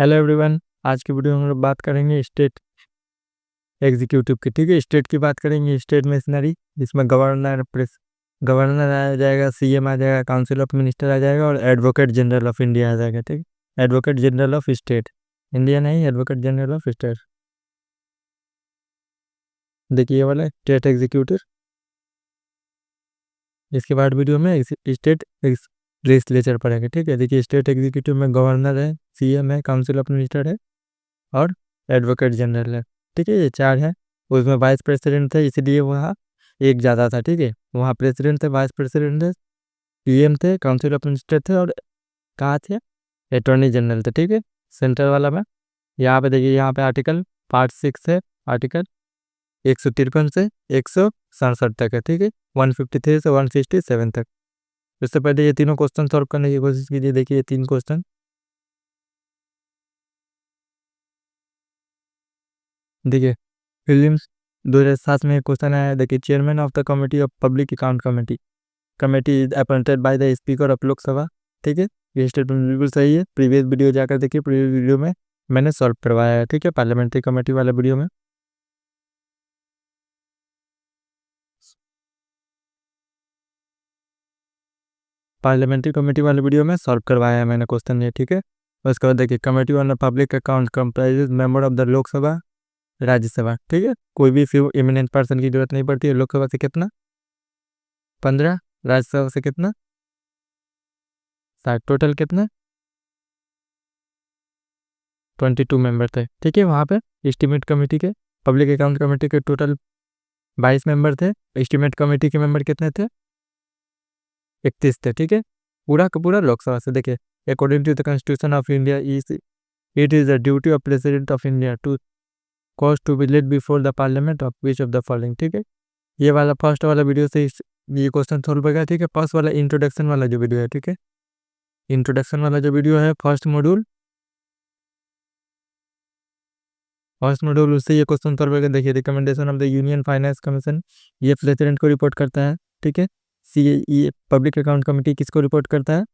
Hello everyone. आज की video में हम लोग बात करेंगे स्टेट एग्जीक्यूटिव की। ठीक है, स्टेट की बात करेंगे, स्टेट मशीनरी जिसमें गवर्नर आ जाएगा, सीएम आ जाएगा, काउंसिल ऑफ मिनिस्टर आ जाएगा और एडवोकेट जनरल ऑफ इंडिया आ जाएगा। ठीक है, advocate general of state, India नहीं, एडवोकेट जनरल ऑफ स्टेट। देखिए ये वाला स्टेट एग्जीक्यूटिव। इसके बाद वीडियो में स्टेट लेजिस्लेचर पढ़ेंगे। ठीक है, देखिए स्टेट एग्जीक्यूटिव में गवर्नर है, सीएम है, काउंसिल ऑफ मिनिस्टर है और एडवोकेट जनरल है। ठीक है, ये चार है। उसमें वाइस प्रेसिडेंट थे, इसलिए वहाँ एक ज़्यादा था। ठीक है, वहाँ प्रेसिडेंट थे, वाइस प्रेसिडेंट थे, पीएम थे, काउंसिल ऑफ मिनिस्टर थे और कहाँ थे, अटॉर्नी जनरल थे। ठीक है, सेंटर वाला में यहाँ पे देखिए, यहाँ पे आर्टिकल पार्ट 6 है, आर्टिकल 153 से 167 तक है। ठीक है, 153 से 167 तक। इससे पहले ये तीनों क्वेश्चन सॉल्व करने की कोशिश कीजिए। देखिए ये 3 क्वेश्चन। देखिए फिल्म्स 2007 में क्वेश्चन आया। देखिए chairman of the committee of public account committee is appointed by the speaker of Lok Sabha. ठीक है, ये स्टेटमेंट बिल्कुल सही है। प्रीवियस वीडियो जाकर देखिए, प्रीवियस वीडियो में मैंने सॉल्व करवाया है। ठीक है, पार्लियामेंट्री कमेटी वाले वीडियो में। पार्लियामेंट्री कमेटी वाले वीडियो में सॉल्व करवाया है मैंने क्वेश्चन ये। ठीक है, उसके बाद देखिए committee on the public account comprises member of the Lok Sabha, Rajya Sabha. ठीक है, कोई भी फ्यू इमिनेंट पर्सन की जरूरत नहीं पड़ती है। लोकसभा से कितना, 15, राज्यसभा से कितना, 60, टोटल कितना, 22 मेंबर थे। ठीक है, वहाँ पे एस्टीमेट कमेटी के, पब्लिक अकाउंट कमेटी के टोटल 22 मेंबर थे। एस्टीमेट कमेटी के मेंबर कितने थे, 31 थे। ठीक है, पूरा का पूरा लोकसभा से। देखिए according to the constitution of India it is the duty of president of India to cause to be laid before the parliament of which of the following. ठीक है, ये वाला फर्स्ट वाला वीडियो से ये क्वेश्चन सॉल्व होगा। ठीक है, फर्स्ट वाला इंट्रोडक्शन वाला जो वीडियो है। ठीक है, इंट्रोडक्शन वाला जो वीडियो है, फर्स्ट मॉड्यूल उससे ये क्वेश्चन सॉल्व होगा। देखिए recommendation of the union finance commission, ये प्रेसिडेंट को रिपोर्ट करता है। ठीक है, ये पब्लिक अकाउंट कमेटी किसको रिपोर्ट करता है,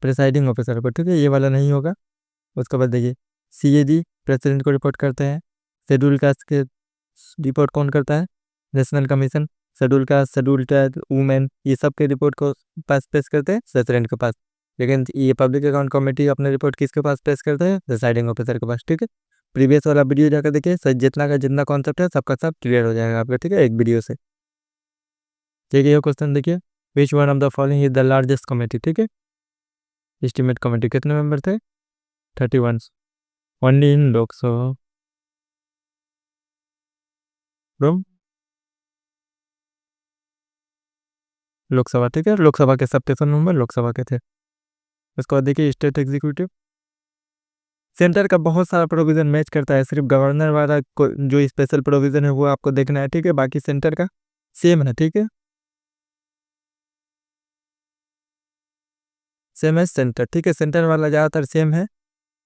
प्रेसाइडिंग ऑफिसर को। ठीक है, ये वाला नहीं होगा। उसके बाद देखिए सीएजी प्रेसिडेंट को रिपोर्ट करते हैं। शेड्यूल कास्ट के रिपोर्ट कौन करता है, national commission. Schedule caste, schedule tribe, women, ये सब के रिपोर्ट को पास पेश करते हैं प्रेसिडेंट के पास। लेकिन ये पब्लिक अकाउंट कमेटी अपने रिपोर्ट किसके पास पेश करते हैं, प्रेसाइडिंग ऑफिसर के पास। ठीक है, प्रीवियस वाला वीडियो जाकर देखिए, जितना का जितना कॉन्सेप्ट है सबका सब क्लियर हो जाएगा आपका। ठीक है, एक वीडियो से। ठीक है, ये क्वेश्चन देखिए, विच one of the following is the largest committee. ठीक है, एस्टीमेट कमेटी कितने मेंबर थे, 31, only in Lok Sabha from Lok Sabha. ठीक है, लोकसभा के 27 मेंबर लोकसभा के थे। इसको बाद देखिए स्टेट एग्जीक्यूटिव, सेंटर का बहुत सारा प्रोविजन मैच करता है, सिर्फ गवर्नर वाला जो स्पेशल प्रोविजन है वो आपको देखना है। ठीक है, बाकी सेंटर का सेम है। ठीक है, सेम है सेंटर। ठीक है, सेंटर वाला ज़्यादातर सेम है,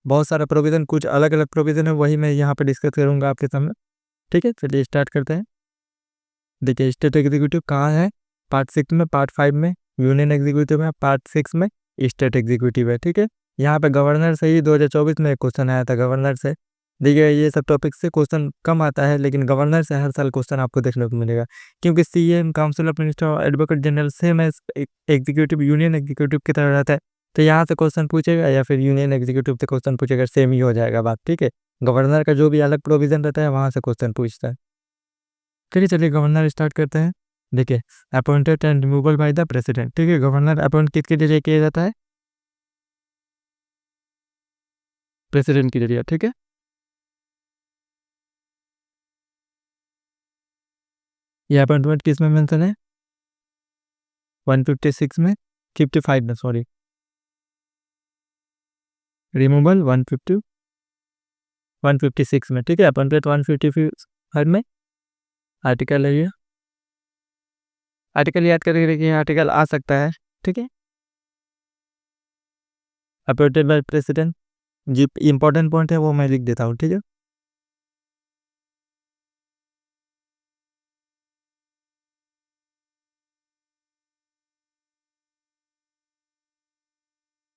बहुत सारा प्रोविजन, कुछ अलग अलग प्रोविजन है, वही मैं यहाँ पे डिस्कस करूँगा आपके सामने। ठीक है, चलिए स्टार्ट करते हैं। देखिए स्टेट एग्जीक्यूटिव कहाँ है, पार्ट 6 में, पार्ट 5 में यूनियन एग्जीक्यूटिव है, पार्ट 6 में स्टेट एग्जीक्यूटिव है। ठीक है, यहाँ पे गवर्नर से ही 2024 में एक क्वेश्चन आया था, गवर्नर से। देखिए ये सब टॉपिक से क्वेश्चन कम आता है, लेकिन गवर्नर से हर साल क्वेश्चन आपको देखने को मिलेगा, क्योंकि सीएम, काउंसिल ऑफ मिनिस्टर और advocate general same executive, union executive की तरह रहता है। तो यहाँ से क्वेश्चन पूछेगा या फिर यूनियन एग्जीक्यूटिव से क्वेश्चन पूछेगा, सेम ही हो जाएगा बात। ठीक है, गवर्नर का जो भी अलग प्रोविजन रहता है वहाँ से क्वेश्चन पूछता है। चलिए चलिए गवर्नर स्टार्ट करते हैं। देखिए appointed and removal by the president. ठीक है, गवर्नर अपॉइंट किसके जरिए किया जाता है, प्रेसिडेंट के जरिए। ठीक है, ये अपॉइंटमेंट किस में मेंशन है, 156 में, 55 में सॉरी, रिमूवल 156 में। ठीक है, अपॉइंटमेंट 155 में। आर्टिकल है ये, आर्टिकल याद करके देखिए, आर्टिकल आ सकता है। ठीक है, अपॉइंटेड बाय प्रेसिडेंट, जो इंपॉर्टेंट पॉइंट है वो मैं लिख देता हूँ। ठीक है,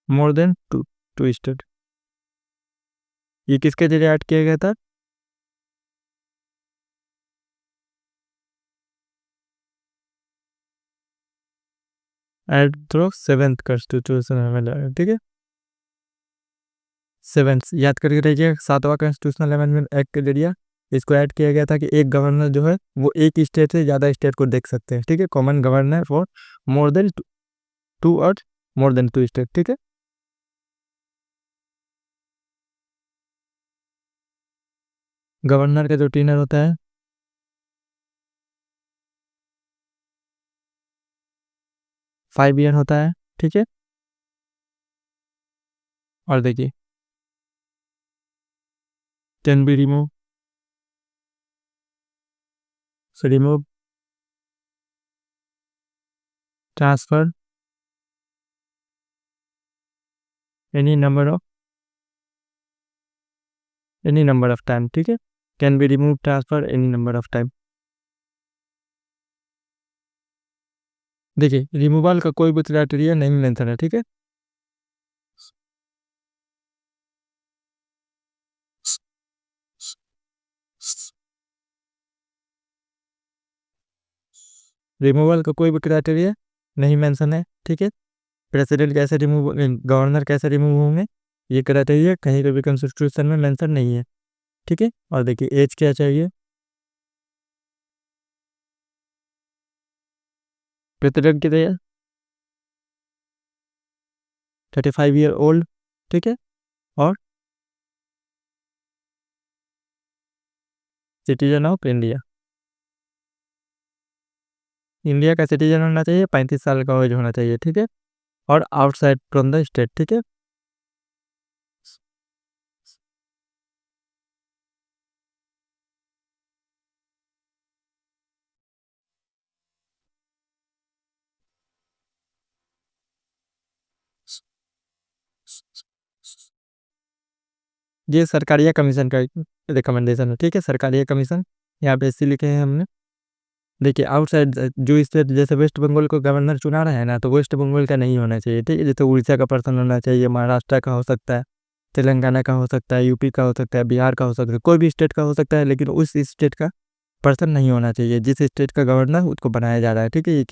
मोर देन टू स्टेट। ये किसके जरिए ऐड किया गया था? Eight through 7th constitution amendment, ठीक है। 7 याद करके रहिए, 7वां कॉन्स्टिट्यूशनल अमेंडमेंट एक्ट के जरिए इसको ऐड किया गया था कि एक गवर्नर जो है वो एक स्टेट से ज़्यादा स्टेट को देख सकते हैं, ठीक है। Common governor for more than 2 और मोर देन 2 स्टेट, ठीक है। गवर्नर का जो टीनर होता है 5 ईयर होता है, ठीक है। और देखिए, can be remove, transfer any number of time, ठीक है। Can be remove, transfer any number of time. देखिए, रिमूवल का कोई भी क्राइटेरिया नहीं मेंशन है, ठीक है। रिमूवल का कोई भी क्राइटेरिया नहीं मेंशन है, ठीक है। प्रेसिडेंट कैसे रिमूव, गवर्नर कैसे रिमूव होंगे, ये क्राइटेरिया कहीं पे भी कॉन्स्टिट्यूशन में मेंशन नहीं है, ठीक है। और देखिए, एज क्या चाहिए प्रेसिडेंट की, 35 ईयर ओल्ड, ठीक है। और सिटीजन ऑफ इंडिया, इंडिया का सिटीजन होना चाहिए, 35 साल का एज होना चाहिए, ठीक है। और आउटसाइड फ्रॉम द स्टेट, ठीक है। ये सरकारिया कमीशन का रिकमेंडेशन है, ठीक है। सरकारिया कमीशन यहाँ पे इसी लिखे हैं हमने। देखिए, आउटसाइड जो स्टेट, जैसे वेस्ट बंगाल को गवर्नर चुना रहे हैं ना, तो वेस्ट बंगाल का नहीं होना चाहिए, ठीक है। जैसे उड़ीसा का पर्सन होना चाहिए, महाराष्ट्र का हो सकता है, तेलंगाना का हो सकता है, यूपी का हो सकता है, बिहार का हो सकता है, कोई भी स्टेट का हो सकता है, लेकिन उस स्टेट का पर्सन नहीं होना चाहिए जिस स्टेट का गवर्नर उसको बनाया जा रहा है, ठीक है। ये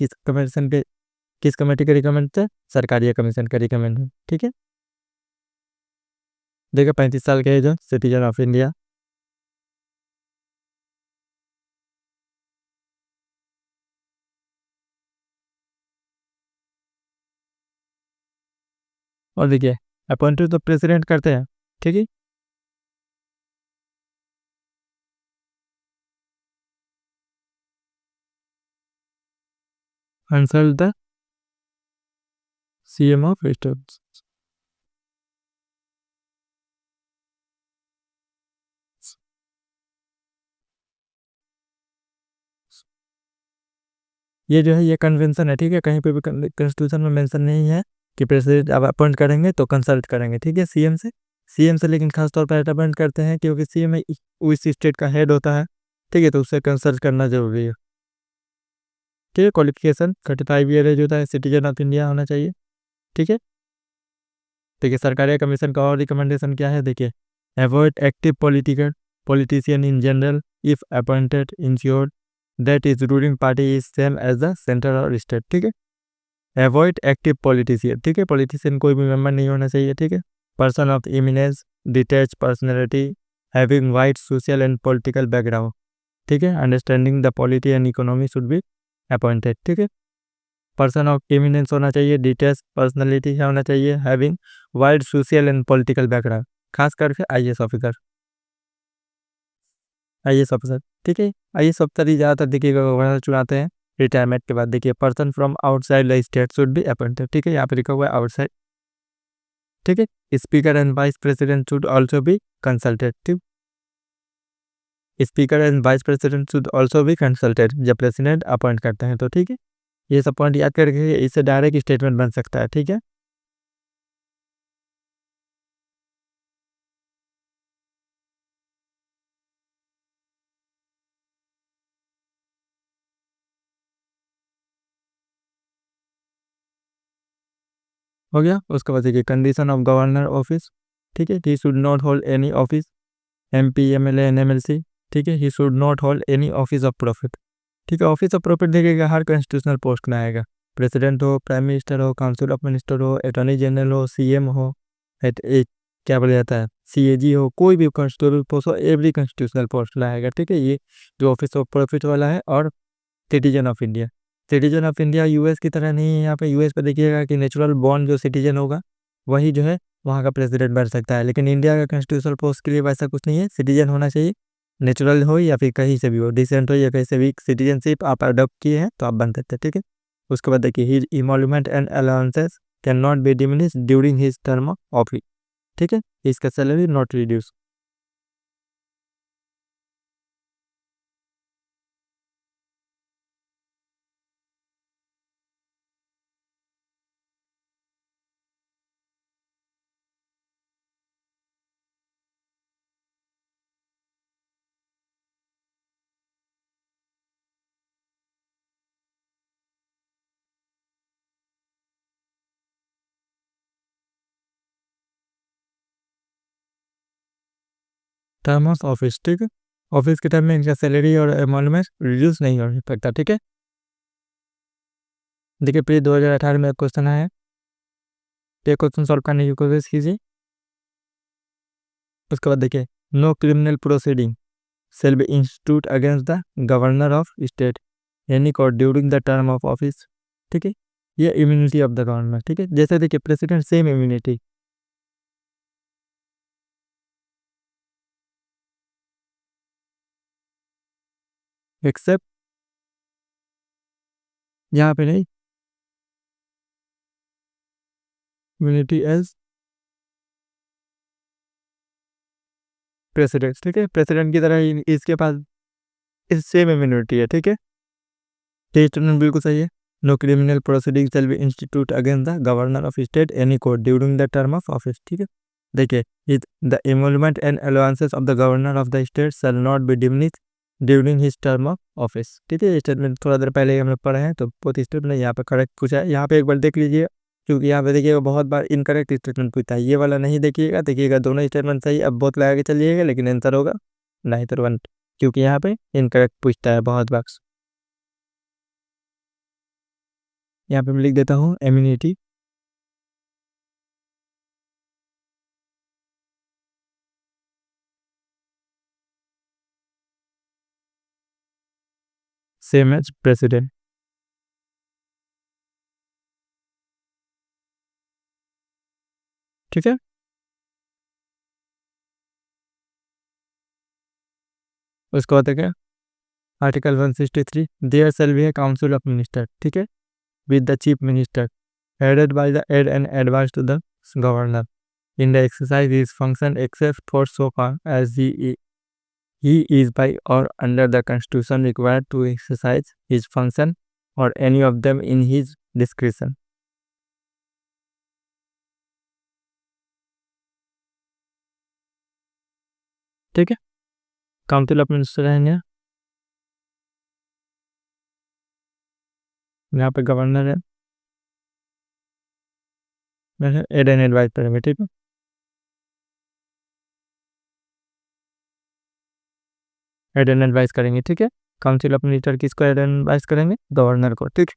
किस कमेटी का रिकमेंड है? सरकारिया कमीशन का रिकमेंड है, ठीक है। देखिए, 35 साल के एज, सिटीजन ऑफ इंडिया। और देखिए, अपॉइंटेड तो प्रेसिडेंट करते हैं, ठीक है। Consult the CM of state. ये जो है ये कन्वेंशन है, ठीक है। कहीं पे भी कॉन्स्टिट्यूशन में मेंशन नहीं है कि प्रेसिडेंट अब अपॉइंट करेंगे तो कंसल्ट करेंगे, ठीक है, सीएम से लेकिन खासतौर पर अपॉइंट करते हैं क्योंकि सीएम उस स्टेट का हेड होता है, ठीक है। तो उससे कंसल्ट करना जरूरी है, ठीक है। क्वालिफिकेशन 35 ईयर एज होता है, सिटीजन ऑफ इंडिया होना चाहिए, ठीक है। देखिए, सरकारी कमीशन का और रिकमेंडेशन क्या है, देखिए, avoid active politician in general if appointed, ensure that is ruling party is same as the centre और स्टेट, ठीक है। अवॉइड एक्टिव पॉलिटिशियन, ठीक है। पॉलिटिशियन कोई भी मेंबर नहीं होना चाहिए, ठीक है। Person of eminence, detach personality, having wide social and political background, ठीक है। Understanding the polity and economy should be appointed, ठीक है। पर्सन ऑफ इमिनेंस होना चाहिए, डिटेल्स पर्सनालिटी होना चाहिए, having wide social and political background, खास करके आईएएस ऑफिसर, ठीक है। आईएएस ऑफिसर ही ज़्यादातर देखिएगा गवर्नर चुनाते हैं रिटायरमेंट के बाद। देखिए, person from outside the state should be appointed, ठीक है। यहाँ पे लिखा हुआ है आउटसाइड, ठीक है। Speaker and vice president should also be consultative, speaker and vice president should also be consulted जब प्रेसिडेंट अपॉइंट करते हैं तो, ठीक है। ये सब पॉइंट याद करके इससे डायरेक्ट स्टेटमेंट बन सकता है, ठीक है। हो गया। उसके बाद देखिए, कंडीशन ऑफ गवर्नर ऑफिस, ठीक है। He should not hold any office, MP, MLA and MLC, ठीक है। He should not hold any office of profit, ठीक है। ऑफिस ऑफ प्रॉफिट देखिएगा हर कॉन्स्टिट्यूशनल पोस्ट में आएगा, प्रेसिडेंट हो, प्राइम मिनिस्टर हो, काउंसिल ऑफ मिनिस्टर हो, अटॉर्नी जनरल हो, CM हो, क्या बोला जाता है, CAG हो, कोई भी कॉन्स्टिट्यूशनल पोस्ट हो, एवरी कॉन्स्टिट्यूशनल पोस्ट लाएगा, ठीक है। ये जो ऑफिस ऑफ प्रॉफिट वाला है। और citizen of India, citizen of India US की तरह नहीं है। यहाँ पे US पे देखिएगा कि नेचुरल बॉर्न जो सिटीजन होगा वही जो है वहाँ का प्रेसिडेंट बन सकता है, लेकिन इंडिया का कॉन्स्टिट्यूशनल पोस्ट के लिए वैसा कुछ नहीं है, सिटीजन होना चाहिए, नेचुरल हो या फिर कहीं से भी हो, डिसेंट हो या कहीं से भी, सिटीजनशिप आप अडॉप्ट किए हैं तो आप बन सकते हैं, ठीक है। उसके बाद देखिए his emolument and allowances can not be diminish during his term of office, ठीक है। इसका salary not reduce. Term of office, ठीक है। ऑफिस के टाइम में इनका सैलरी और एमोलमेंट रिड्यूस नहीं हो सकता, ठीक है। देखिए प्लीज 2018 में क्वेश्चन आया है, ये क्वेश्चन सॉल्व करने की कोशिश कीजिए। उसके बाद देखिए no criminal proceeding shall be instituted against the governor of state यानी court during the term of office, ठीक है। ये इम्यूनिटी ऑफ द गवर्नर, ठीक है। जैसे देखिए प्रेसिडेंट सेम इम्यूनिटी, एक्सेप्ट यहाँ पे नहीं, इम्यूनिटी एज प्रेसिडेंट, ठीक है। प्रेसिडेंट की तरह इसके पास इस सेम इम्यूनिटी है, ठीक है। ये स्टेटमेंट बिल्कुल सही है। No criminal proceeding shall be institute against the governor of state any court during the term of office, ठीक है। देखिए the emolument and allowances of the governor of the state shall not be diminish during his term of office, ठीक है। Statement थोड़ा देर पहले ही हम लोग पढ़े हैं, तो बहुत स्टेटमेंट यहाँ पे करेक्ट पूछा है। यहाँ पे एक बार देख लीजिए, क्योंकि यहाँ पे देखिएगा बहुत बार इनकरेक्ट स्टेटमेंट पूछता है, ये वाला नहीं देखिएगा, देखिएगा दोनों स्टेटमेंट सही, अब बहुत लगा के चलिएगा, लेकिन आंसर होगा नहीं तो वन, क्योंकि यहाँ पे इनकरेक्ट पूछता है बहुत बार। यहाँ पे मैं लिख देता हूँ इम्यूनिटी, सेम एज प्रेसिडेंट, ठीक है। उसके बाद क्या, article 163 there shall be a council of minister, ठीक है, with the chief minister headed by the aid and advice to the governor in the exercise his function except for so far as he is by or under the constitution required to exercise his function or any of them in his discretion, ठीक है। Council of minister है, यहाँ पे governor है, add and advice करेंगे, ठीक है। Add and advice करेंगे, ठीक है। काउंसिल ऑफ मिनिस्टर किसको एड एंड एडवाइस करेंगे, गवर्नर को, ठीक।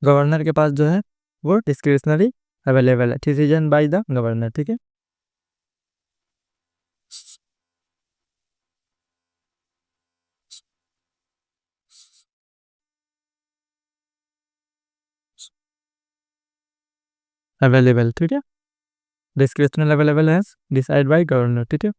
गवर्नर के पास जो है वो डिस्क्रिशनरी अवेलेबल है, डिसीजन बाय द गवर्नर, ठीक है। अवेलेबल, ठीक है। डिस्क्रिशनल अवेलेबल है, डिसाइड बाय गवर्नर, ठीक है।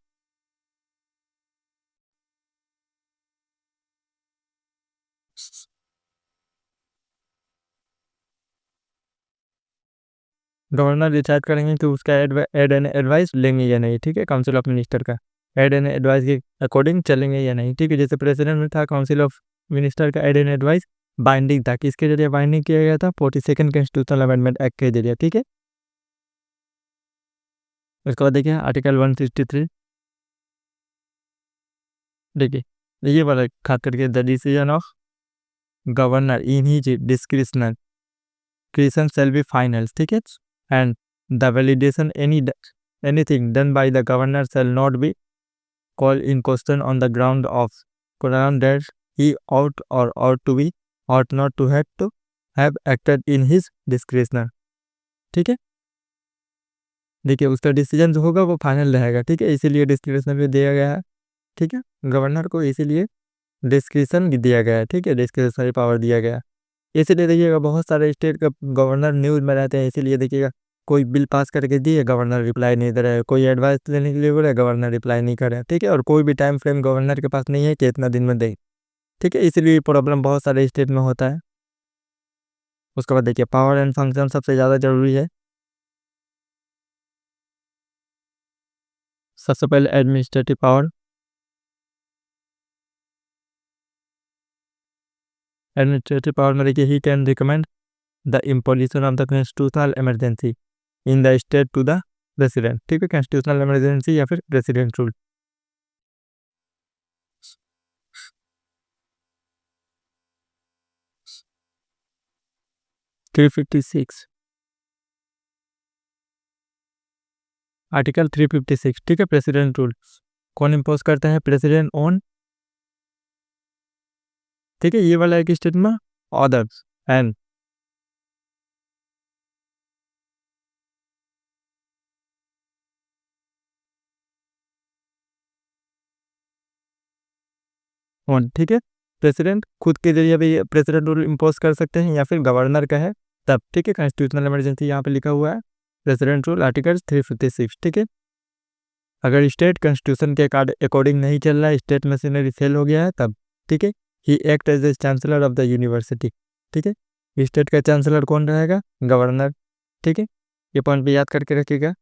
गवर्नर डिसाइड करेंगे तो उसका एड एंड एडवाइस लेंगे या नहीं, ठीक है। काउंसिल ऑफ मिनिस्टर का एड एंड एडवाइस के अकॉर्डिंग चलेंगे या नहीं, ठीक है। जैसे प्रेसिडेंट में था काउंसिल ऑफ मिनिस्टर का एड एंड एडवाइस बाइंडिंग था, किसके जरिए बाइंडिंग किया गया था, 42nd कॉन्स्टिट्यूशनल अमेंडमेंट एक्ट के जरिए, ठीक है। उसके बाद देखिए आर्टिकल 163, देखिए ये वाला खास करके the decision of governor in his डिस्क्रिशनल creation shall be final, ठीक है, and the validation anything done by the governor shall not be called in question on the ground that he ought not to have acted in his discretion, ठीक है। देखिए उसका decision जो होगा वो final रहेगा, ठीक है, इसीलिए डिस्क्रिप्शन भी दिया गया है, ठीक है, गवर्नर को इसीलिए डिस्क्रिप्शन भी दिया गया है, ठीक है, डिस्क्रिप्शनरी पावर दिया गया है। इसीलिए देखिएगा बहुत सारे स्टेट का गवर्नर न्यूज़ में रहते हैं, इसीलिए देखिएगा कोई बिल पास करके दिए गवर्नर रिप्लाई नहीं दे रहा है, कोई एडवाइस लेने के लिए बोले गवर्नर रिप्लाई नहीं कर रहा है, ठीक है, और कोई भी टाइम फ्रेम गवर्नर के पास नहीं है कि इतना दिन में दे, ठीक है, इसीलिए प्रॉब्लम बहुत सारे स्टेट में होता है। उसके बाद देखिए पावर एंड फंक्शन सबसे ज़्यादा जरूरी है। सबसे पहले एडमिनिस्ट्रेटिव पावर। एडमिनिस्ट्रेटिव पावर में देखिए he can recommend the imposition of the constitutional emergency in the state to the president, ठीक है, कॉन्स्टिट्यूशनल इमरजेंसी या फिर प्रेसिडेंट रूल। आर्टिकल 356, ठीक है, प्रेसिडेंट रूल कौन इम्पोज करता है? प्रेसिडेंट ऑन, ठीक है, ये वाला एक स्टेट में ऑर्डर्स एंड ऑन, ठीक है, प्रेसिडेंट खुद के जरिए भी प्रेसिडेंट रूल इम्पोज कर सकते हैं या फिर गवर्नर का है तब, ठीक है, कॉन्स्टिट्यूशनल इमरजेंसी यहाँ पे लिखा हुआ है प्रेसिडेंट रूल आर्टिकल 356, ठीक है। अगर स्टेट कॉन्स्टिट्यूशन के अकॉर्डिंग नहीं चल रहा है, स्टेट मशीनरी फेल हो गया है तब, ठीक है, he act as a chancellor of the university, ठीक है, स्टेट का चांसलर कौन रहेगा? गवर्नर, ठीक है, ये पॉइंट भी याद करके रखिएगा।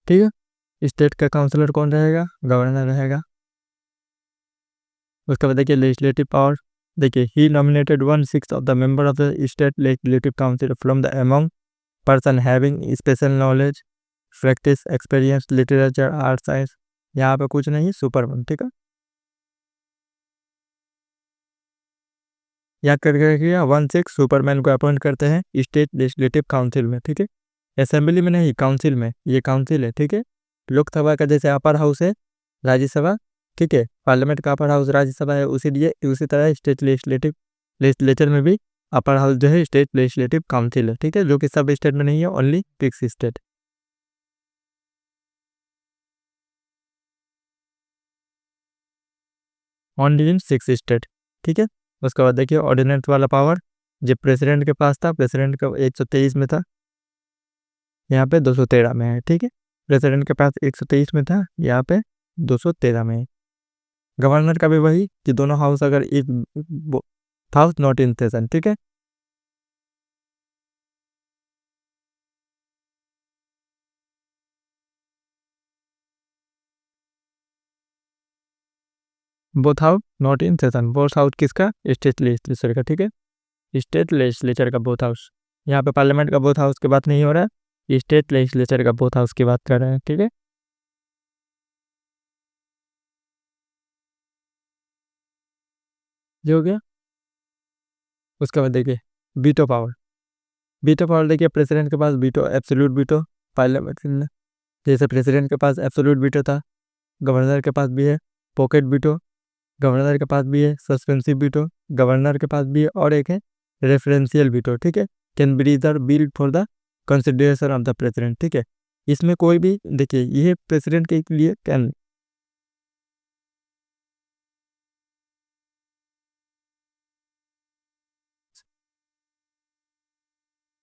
ठीक है, स्टेट का काउंसलर कौन रहेगा? गवर्नर रहेगा। उसके बाद देखिए लेजिस्लेटिव पावर, देखिए he nominated 1/6 of the member of the state legislative council from the among person having special knowledge, practice, experience, literature, art, science, यहाँ पे कुछ नहीं, सुपरमैन, ठीक है, याद करके रखिए 1/6 सुपरमैन को अपॉइंट करते हैं स्टेट लेजिस्लेटिव काउंसिल में, ठीक है, असेंबली में नहीं, काउंसिल में, ये काउंसिल है, ठीक है, लोकसभा का जैसे अपर हाउस है राज्यसभा, ठीक है, पार्लियामेंट का अपर हाउस राज्यसभा है, उसी तरह स्टेट लेजिस्लेचर में भी अपर हाउस जो है स्टेट लेजिस्लेटिव काउंसिल है, ठीक है, जो कि सब स्टेट में नहीं है, only 6 state. Only in 6 state, ठीक है। उसके बाद देखिए ऑर्डिनेंस वाला पावर जो प्रेसिडेंट के पास था, प्रेसिडेंट का 123 में था, यहाँ पे 213 में है, ठीक है, प्रेसिडेंट के पास 123 में था, यहाँ पे 213 में है। गवर्नर का भी वही कि दोनों हाउस अगर एक हाउस नॉट इन सेशन, ठीक है, both house not in session, both house किसका? स्टेट लेजिस्लेचर का, ठीक है, स्टेट लेजिस्लेचर का बोथ हाउस, यहाँ पे पार्लियामेंट का बोथ हाउस की बात नहीं हो रहा है, स्टेट लेजिस्लेचर का बोथ हाउस की बात कर रहे हैं, ठीक है। जो हो गया। उसके बाद देखिए वीटो पावर, वीटो पावर देखिए प्रेसिडेंट के पास वीटो, एब्सोल्यूट वीटो, पार्लियामेंट जैसे प्रेसिडेंट के पास एब्सोल्यूट वीटो था, गवर्नर के पास भी है पॉकेट वीटो, गवर्नर के पास भी है सस्पेंसिव वीटो, गवर्नर के पास भी है, और एक है रेफरेंशियल वीटो, ठीक है, can be reserve bill for the consideration of the president, ठीक है, इसमें कोई भी देखिए ये प्रेसिडेंट के लिए कैन,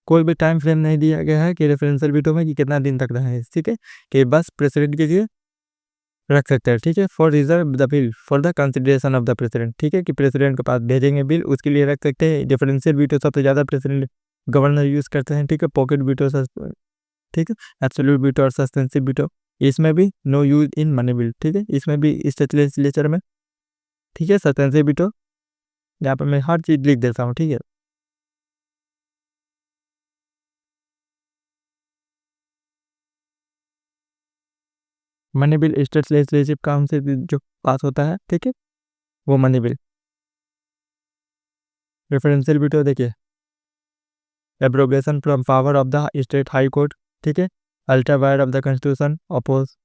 कोई भी टाइम फ्रेम नहीं दिया गया है कि रेफरेंशियल वीटो में कि कितना दिन तक रहे, ठीक है, कि बस प्रेसिडेंट के लिए रख सकते हैं, ठीक है, for reserve the bill for the consideration of the president, ठीक है, कि प्रेसिडेंट के पास भेजेंगे बिल उसके लिए रख सकते हैं। डिफरेंशियल वीटो सबसे ज़्यादा प्रेसिडेंट गवर्नर यूज़ करते हैं, ठीक है, पॉकेट वीटो, ठीक है, एब्सोल्यूट वीटो और सस्पेंसिव वीटो, इसमें भी no use in money bill, ठीक है, इसमें भी स्टेट लेजिस्लेचर में, ठीक है, सस्पेंसिव वीटो, यहाँ पर मैं हर चीज़ लिख देता हूँ, ठीक है। Money bill state legislative council जो पास होता है, ठीक है, वो मनी बिल। रेफरेंशियल वीटो देखिए, abrogation from power of the state high court, ठीक है। Ultra vires of the constitution oppose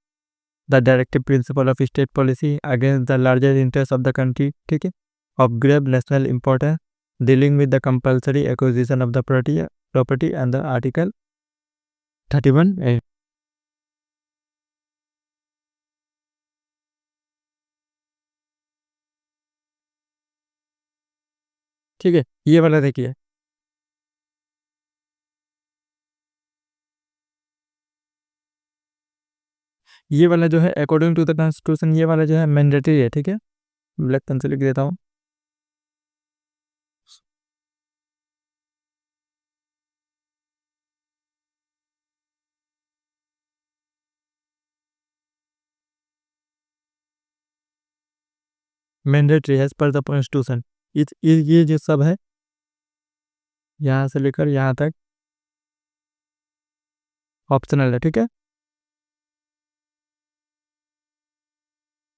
the directive principle of state policy against the larger interest of the country, ठीक है। Of grave national importance dealing with the compulsory acquisition of the property and the article 31A, ठीक है। ये वाला देखिए, ये वाला जो है अकॉर्डिंग टू द कॉन्स्टिट्यूशन, ये वाला जो है मैंडेटरी है, ठीक है। ब्लैक पेन से लिख देता हूँ। Mandatory as per the constitution, ये जो सब है यहाँ से लेकर यहाँ तक ऑप्शनल है, ठीक है।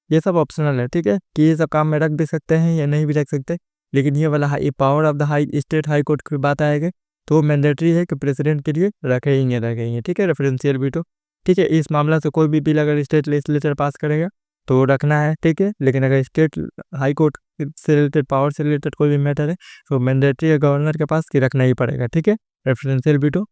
ये सब ऑप्शनल है, ठीक है, कि ये सब काम में रख भी सकते हैं या नहीं भी रख सकते। लेकिन ये वाला high power of the high state high court की बात आएगी तो मैंडेटरी है कि प्रेसिडेंट के लिए रखेंगे, ठीक है। रेफरेंशियल वीटो, ठीक है। इस मामला से कोई भी बिल अगर स्टेट लेजिस्लेचर पास करेगा तो रखना है, ठीक है। लेकिन अगर स्टेट हाई कोर्ट से रिलेटेड, पावर से रिलेटेड कोई भी मैटर है तो मैंडेटरी है गवर्नर के पास कि रखना ही पड़ेगा, ठीक है। रेफरेंशियल वीटो,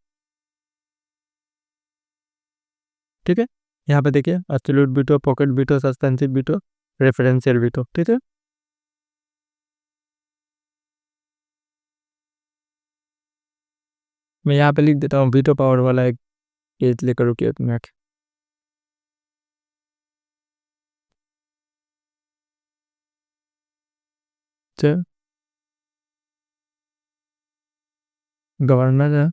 ठीक है। यहाँ पे देखिए absolute veto, pocket veto, suspensive veto, referential veto, ठीक है। मैं यहाँ पे लिख देता हूँ वीटो पावर वाला एक पेज लेकर, रुकिए एक मिनट। गवर्नर है,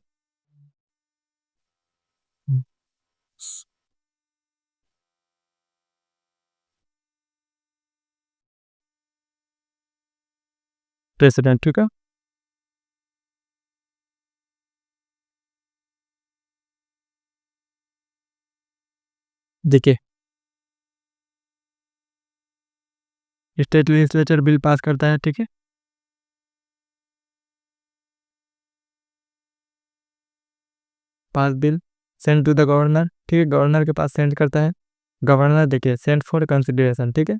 प्रेसिडेंट, ठीक है। देखिए स्टेट लेजिस्लेचर बिल पास करता है, ठीक है। Pass bill send to the governor, ठीक है, गवर्नर के पास सेंड करता है। गवर्नर देखिए सेंड फॉर कंसिडरेशन, ठीक है।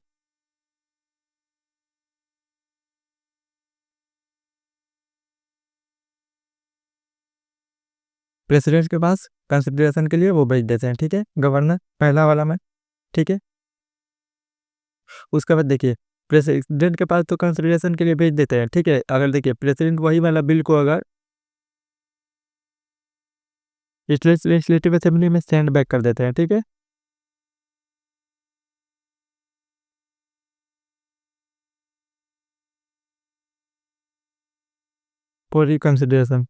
प्रेसिडेंट के पास कंसिडरेशन के लिए वो भेज देते हैं, ठीक है, गवर्नर पहला वाला में, ठीक है। उसके बाद देखिए प्रेसिडेंट के पास तो कंसिडरेशन के लिए भेज देते हैं, ठीक है। अगर देखिए प्रेसिडेंट वही वाला बिल को अगर लेजिस्लेटिव असेंबली में सेंड बैक कर देते हैं, ठीक है। For reconsideration,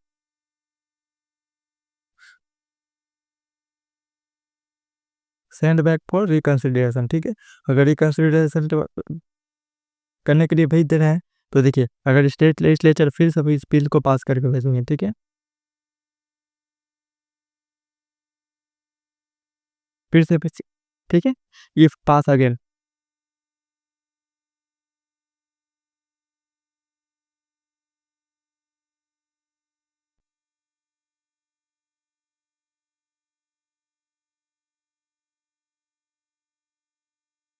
send back for reconsideration, ठीक है। अगर रिकंसिडरेशन करने के लिए भेज दे रहे हैं तो देखिए अगर स्टेट लेजिस्लेचर फिर सभी इस बिल को पास करके भेजेंगे, ठीक है। फिर से ठीक है, इफ पास अगेन,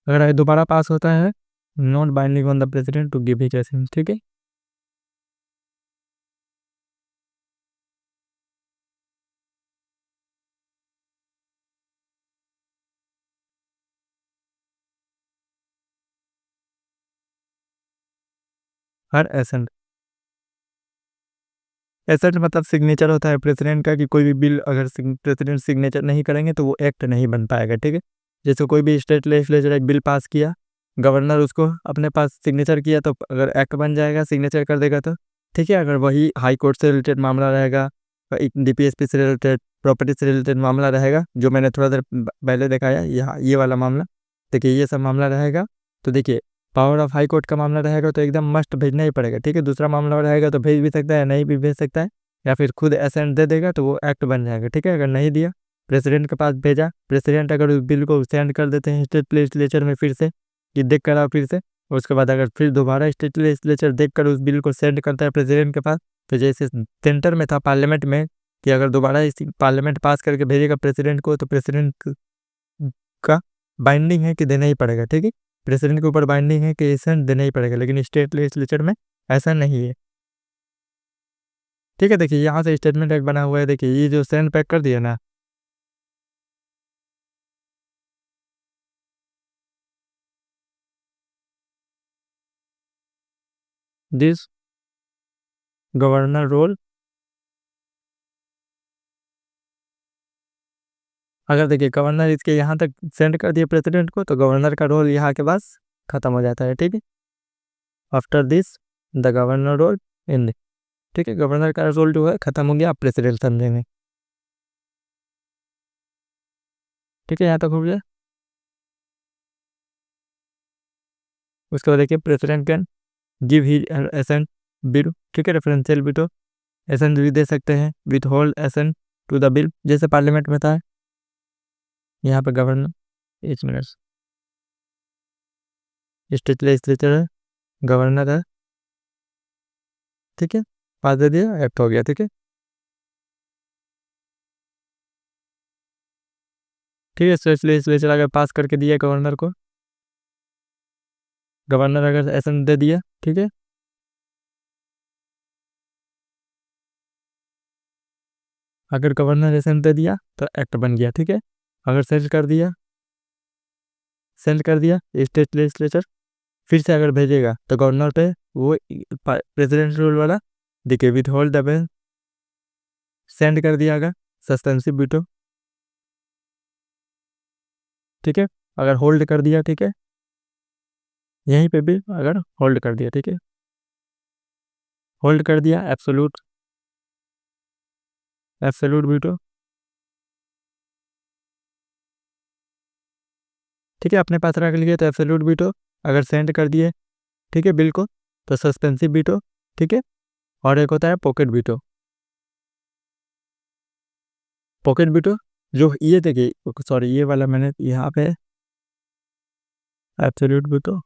अगर ये दोबारा पास होता है not binding on the president to give his assent, ठीक है। हर एसेंट, एसेंट मतलब सिग्नेचर होता है प्रेसिडेंट का कि कोई भी बिल अगर प्रेसिडेंट सिग्नेचर नहीं करेंगे तो वो एक्ट नहीं बन पाएगा, ठीक है। जैसे कोई भी स्टेट लेजिस्लेचर एक बिल पास किया, गवर्नर उसको अपने पास सिग्नेचर किया तो अगर एक्ट बन जाएगा, सिग्नेचर कर देगा तो, ठीक है। अगर वही हाई कोर्ट से रिलेटेड मामला रहेगा, डीपीएसपी से रिलेटेड, प्रॉपर्टी से रिलेटेड मामला रहेगा, जो मैंने थोड़ा देर पहले दिखाया ये वाला मामला, देखिए ये सब मामला रहेगा तो देखिए पावर ऑफ हाई कोर्ट का मामला रहेगा तो एकदम मस्ट भेजना ही पड़ेगा, ठीक है। दूसरा मामला रहेगा तो भेज भी सकता है, नहीं भी भेज सकता है, या फिर खुद एसेंट दे देगा तो वो एक्ट बन जाएगा, ठीक है। अगर नहीं दिया, प्रेसिडेंट के पास भेजा, प्रेसिडेंट अगर उस बिल को सेंड कर देते हैं स्टेट लेजिस्लेचर में फिर से कि देख कर आओ फिर से, उसके बाद अगर फिर दोबारा स्टेट लेजिस्लेचर देखकर उस बिल को सेंड करता है प्रेसिडेंट के पास, तो जैसे सेंटर में था पार्लियामेंट में कि अगर दोबारा इस पार्लियामेंट पास करके भेजेगा प्रेसिडेंट को, तो प्रेसिडेंट का बाइंडिंग है कि देना ही पड़ेगा। ठीक है, प्रेसिडेंट के ऊपर बाइंडिंग है कि एसेंट देना ही पड़ेगा, लेकिन स्टेट लेजिस्लेचर में ऐसा नहीं है। ठीक है, देखिए यहाँ से स्टेटमेंट एक बना हुआ है, देखिए ये जो सेंड पैक कर दिया ना, दिस गवर्नर रोल, अगर देखिए गवर्नर इसके यहाँ तक सेंड कर दिया प्रेसिडेंट को, तो गवर्नर का रोल यहाँ के पास खत्म हो जाता है। ठीक है, after this the governor role in, ठीक है, गवर्नर का रोल जो है खत्म हो गया, आप प्रेसिडेंट समझेंगे। ठीक है, यहाँ तक हो गया। उसके बाद देखिए president can give he assent bill, ठीक है, रेफरेंशियल बिल एसेंट भी दे सकते हैं, withhold assent to the bill, जैसे पार्लियामेंट में था। यहाँ पे गवर्नर 1 मिनट, स्टेट लेजिस्लेचर है, गवर्नर है, ठीक है, पास दे दिया, एक्ट हो गया। ठीक है, ठीक है, स्टेट लेजिस्लेचर अगर पास करके दिया गवर्नर को, गवर्नर अगर एसेंट दे दिया, ठीक है, अगर गवर्नर एसेंट दे दिया तो एक्ट बन गया। ठीक है, अगर सेंड कर दिया स्टेट लेजिस्लेचर फिर से अगर भेजेगा तो गवर्नर पे वो प्रेसिडेंट रूल वाला देखिए, with hold the bill, send कर दिया अगर सस्पेंसिव वीटो, ठीक है, अगर होल्ड कर दिया, ठीक है, यहीं पे भी अगर होल्ड कर दिया, ठीक है, होल्ड कर दिया एब्सोल्यूट वीटो, ठीक है, अपने पास रख लिए तो एब्सोल्यूट वीटो, अगर सेंड कर दिए, ठीक है, बिल को, तो सस्पेंसिव वीटो, ठीक है, और एक होता है पॉकेट वीटो। पॉकेट वीटो जो ये देखिए, सॉरी ये वाला मैंने यहाँ पे एब्सोल्यूट वीटो,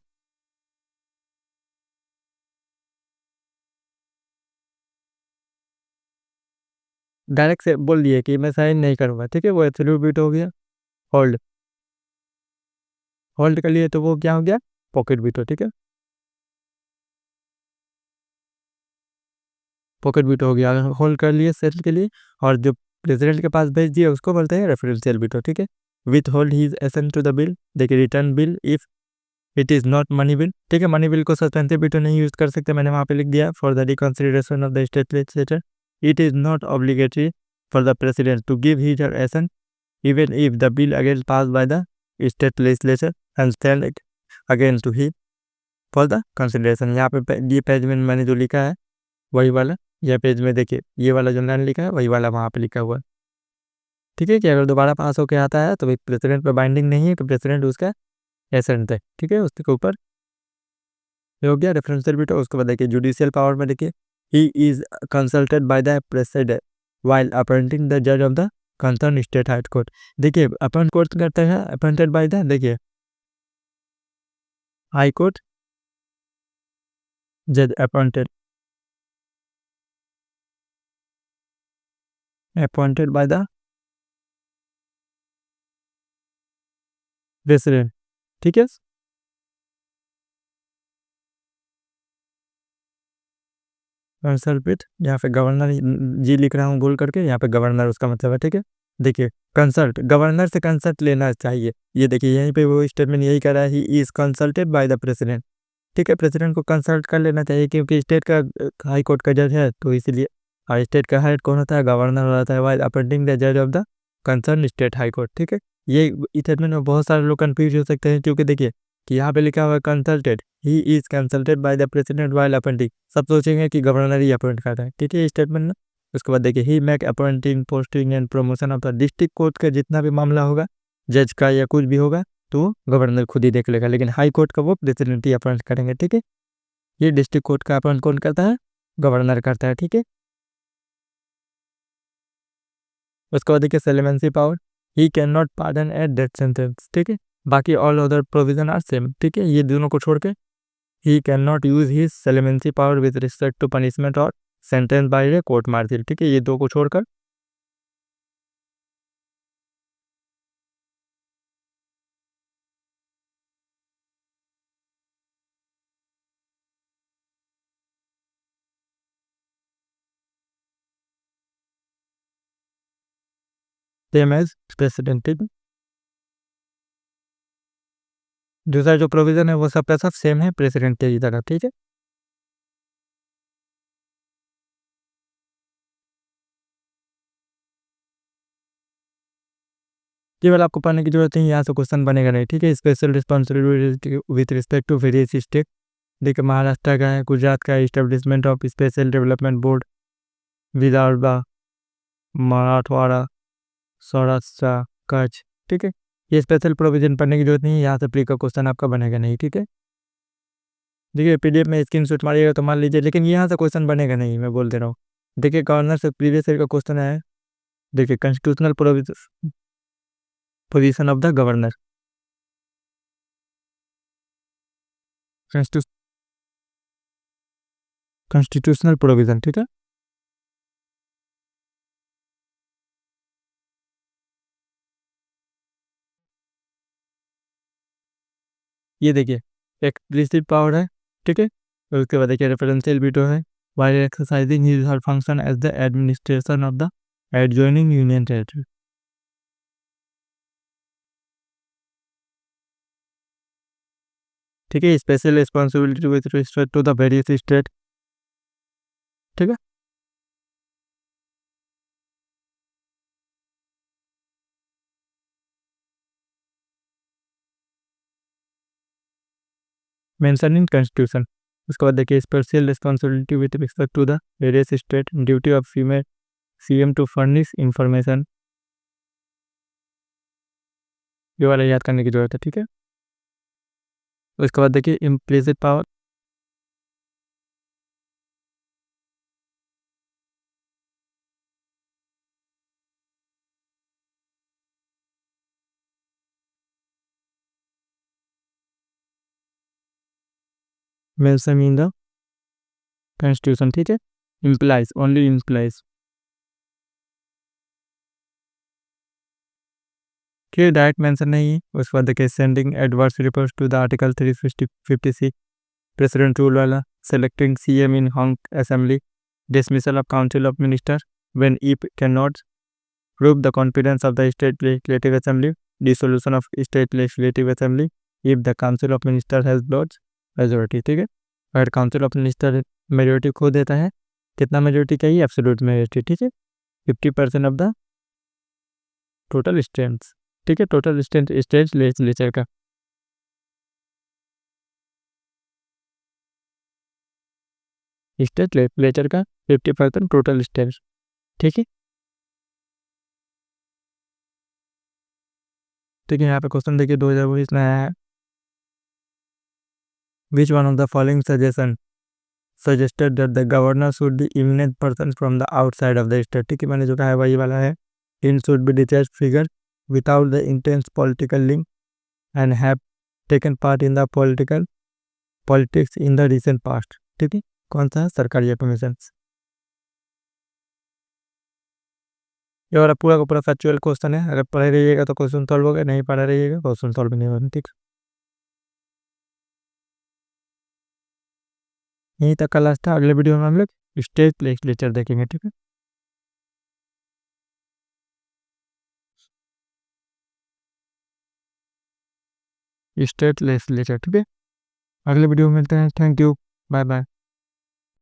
डायरेक्ट से बोल दिए कि मैं साइन नहीं करूँगा, ठीक है, वो एब्सोल्यूट वीटो हो गया। होल्ड होल्ड कर लिए तो वो क्या हो गया, पॉकेट वीटो। ठीक है, पॉकेट वीटो हो गया, होल्ड कर लिए सेट के लिए, और जो प्रेसिडेंट के पास भेज दिया उसको बोलते हैं रेफरेंशियल वीटो। ठीक है, withhold his assent to the bill, देखिए return bill if it is not money bill, ठीक है, मनी बिल को सस्पेंसिव वीटो नहीं यूज कर सकते, मैंने वहाँ पे लिख दिया for the reconsideration of the state legislature, it is not obligatory for the president to give his और assent even if the bill again passed by the state legislature and stand again to him for the consideration। यहाँ पे ये page में मैंने जो लिखा है वही वाला, यह पेज में देखिए ये वाला जो लाइन लिखा है वही वाला वहाँ पे लिखा हुआ है। ठीक है, कि अगर दोबारा पास होके आता है तो प्रेसिडेंट पे बाइंडिंग नहीं है, तो प्रेसिडेंट उसका एसेंट है। ठीक है, उसके ऊपर हो गया रेफरेंशियल वीटो। उसके बाद देखिए जुडिशियल पावर में देखिए he is consulted by the president while appointing the judge of the concerned state high court। देखिए अपॉइंट कोर्ट करते हैं, अपॉइंटेड बाय द, देखिए हाई कोर्ट जज अपॉइंटेड बाय द प्रेसिडेंट। ठीक है, कंसल्ट यहाँ पे गवर्नर जी लिख रहा हूँ भूल करके, यहाँ पे गवर्नर उसका मतलब है। ठीक है, देखिए कंसल्ट, गवर्नर से कंसल्ट लेना चाहिए, ये देखिए यहीं पे वो स्टेटमेंट यही कर रहा है, he is consulted by the president. ठीक है, प्रेसिडेंट को कंसल्ट कर लेना चाहिए, क्योंकि स्टेट का हाई कोर्ट का जज है, तो इसीलिए। और स्टेट का हेड कौन होता है, गवर्नर होता है, वाइल अपॉइंटिंग द जज of the concern state high court. ठीक है, ये स्टेटमेंट में बहुत सारे लोग कंफ्यूज हो सकते हैं, क्योंकि देखिए कि यहाँ पे लिखा हुआ है consulted, he is consulted by the president while appointing, सब सोचेंगे कि गवर्नर ही अपॉइंट करता है। ठीक है, स्टेटमेंट में। उसके बाद देखिए he make appointing posting and promotion of the district court का जितना भी मामला होगा, जज का या कुछ भी होगा, तो गवर्नर खुद ही देख लेगा, लेकिन हाई कोर्ट का वो प्रेसिडेंट ही अपॉइंट करेंगे। ठीक है, ये डिस्ट्रिक्ट कोर्ट का अपॉइंट कौन करता है, गवर्नर करता है। ठीक है, उसके बाद देखिए clemency power, he can not pardon at death sentence. ठीक है, बाकी all other provision are same. ठीक है, ये दोनों को छोड़ के he can not use his clemency power with respect to punishment और sentence by a court martial. ठीक है, ये दो को छोड़कर सेम एज प्रेसिडेंट। ठीक है, दूसरा जो प्रोविजन है वो सब का सब सेम है प्रेसिडेंट की तरह। ठीक है, केवल आपको पढ़ने की जरूरत नहीं, यहाँ से क्वेश्चन बनेगा नहीं। ठीक है, special responsibility with respect to various state. देखिए, महाराष्ट्र का है, गुजरात का है, establishment of special development board, Vidarbha, Marathwada, Saurashtra, Kutch. ठीक है, ये स्पेशल प्रोविजन पढ़ने की जरूरत नहीं है, यहाँ से प्री का क्वेश्चन आपका बनेगा नहीं। ठीक है, देखिए पीडीएफ में स्क्रीनशॉट मारिएगा तो मान लीजिए, लेकिन यहाँ से क्वेश्चन बनेगा नहीं, मैं बोल दे रहा हूँ। देखिए, गवर्नर से प्रीवियस ईयर का क्वेश्चन है। देखिए, constitutional position of the governor, constitutional provision. ठीक है, ये देखिए एक्सक्लूसिव पावर है। ठीक है, और उसके बाद देखिए रेफरेंशियल वीटो है, while exercising his her function as the administration of the adjoining union territory। ठीक है, special responsibility with respect to the various state. ठीक है, मेंशन इन कॉन्स्टिट्यूशन। उसके बाद देखिए special responsibility with respect to the various state, duty of female CM to furnish information. ये वाला याद करने की जरूरत है। ठीक है, उसके बाद देखिए implicit power, mention in the constitution. ठीक है, इम्प्लाइज, ओनली इम्प्लाइज। कि डायरेक्ट मेंशन नहीं है। उसके बाद देखिए sending adverse reports to the article 350 president rule वाला, selecting CM in hung assembly, dismissal of council of minister when if can not prove the confidence of the state legislative assembly, dissolution of state legislative assembly if the council of minister has ब्लॉट्स majority. ठीक है, अगर council of minister majority खो देता है, कितना majority चाहिए? Absolute majority. ठीक है, 50% ऑफ द टोटल स्ट्रेंथ। ठीक है, टोटल स्ट्रेंथ स्टेट लेजिस्लेचर का। स्टेट लेजिस्लेचर का 50% टोटल स्टेट। ठीक है, ठीक है, यहाँ पे क्वेश्चन देखिए 2019 में आया है। Which one of the following suggestion suggested that the governor should be eminent person from the outside of the state. ठीक है, मैंने जो कहा है वही वाला है। In should be detached figure without the intense political link and have taken part in the politics in the recent past. ठीक है, कौन सा है? सरकारी एफर्मेशन। ये वाला पूरा का पूरा फैक्चुअल क्वेश्चन है। अगर पढ़े रहिएगा तो क्वेश्चन सॉल्व होगा, नहीं पढ़ा रहिएगा क्वेश्चन सॉल्व नहीं होगा। ठीक, यहीं तक का लास्ट था। अगले वीडियो में हम लोग स्टेट लेजिस्लेचर देखेंगे। ठीक है, स्टेट लेजिस्लेचर। ठीक है, अगले वीडियो में मिलते हैं। Thank you, bye bye.